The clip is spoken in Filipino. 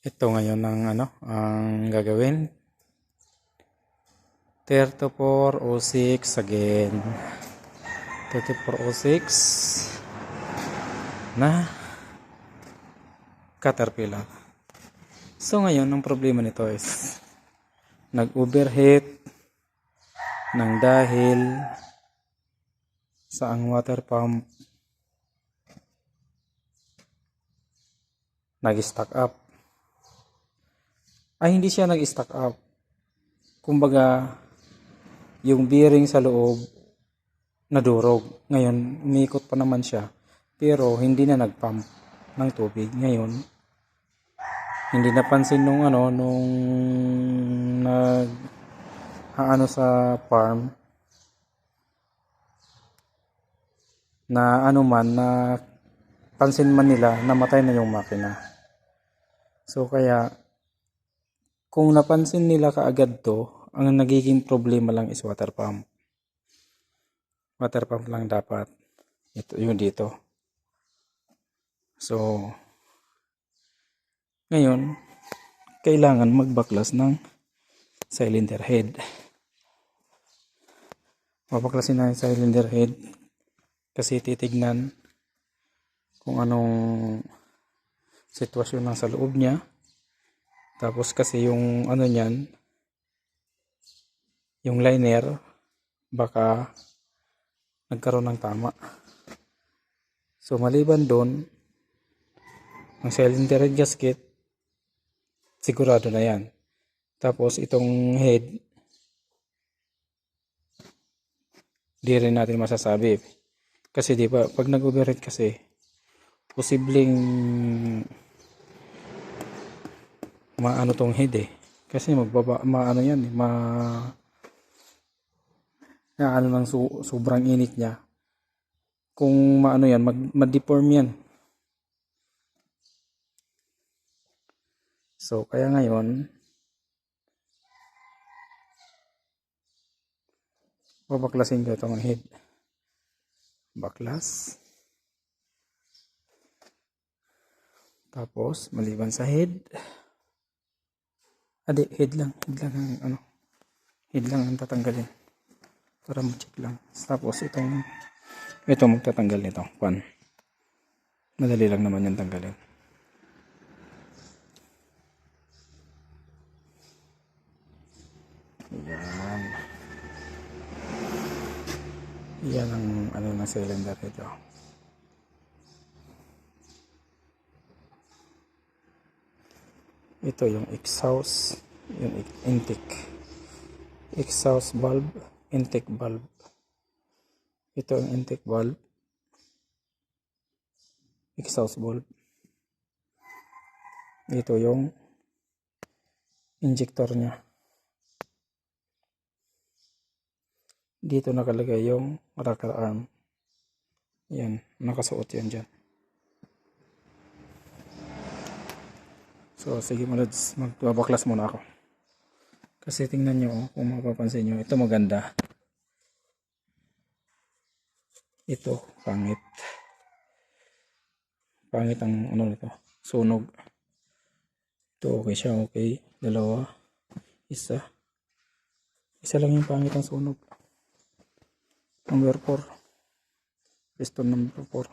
Ito ngayon ang gagawin. 3406 again. 3406 na Caterpillar. So ngayon ang problema nito is nag-overheat ng dahil sa ang water pump nag-stack up. Ay, hindi siya nag-stack up. Kumbaga, yung bearing sa loob nadurog. Ngayon, umiikot pa naman siya. Pero hindi na nag-pump ng tubig. Ngayon, hindi napansin nung sa farm na na pansin man nila namatay na yung makina. So kaya kung napansin nila kaagad to, ang nagiging problema lang is water pump. Water pump lang dapat. Ito yung dito. So ngayon, kailangan magbaklas ng cylinder head. Babaklasin na yung cylinder head kasi titignan kung anong sitwasyon lang sa loob niya. Tapos kasi yung niyan, yung liner, baka nagkaroon ng tama. So maliban doon, ang cylinder head gasket, sigurado na yan. Tapos itong head, di rin natin masasabi. Kasi di ba, pag nag-overheat kasi, posibleng maano tong head eh. Kasi ng sobrang init niya. Kung yan, ma-deform yan. So, kaya ngayon, babaklasin ko itong head. Baklas. Tapos, maliban sa head, head lang ang tatanggalin. Para ma-check lang. Tapos, ito magtatanggal nito. Madali lang naman yung tanggalin. Yan ang ng cylinder nito. Ito yung exhaust, yung intake. Exhaust valve, intake valve. Ito ang intake valve. Exhaust valve. Ito yung injector niya. Dito nakalagay yung rocker arm. Yan, nakasuot yan dyan. So sige mga lods, magbabaklas muna ako. Kasi tingnan nyo, kung mapapansin nyo, ito maganda. Ito, pangit. Pangit ang nito, sunog. Ito okay siya, okay. Dalawa, isa lang yung pangit ang sunog. Number 4, piston number 4.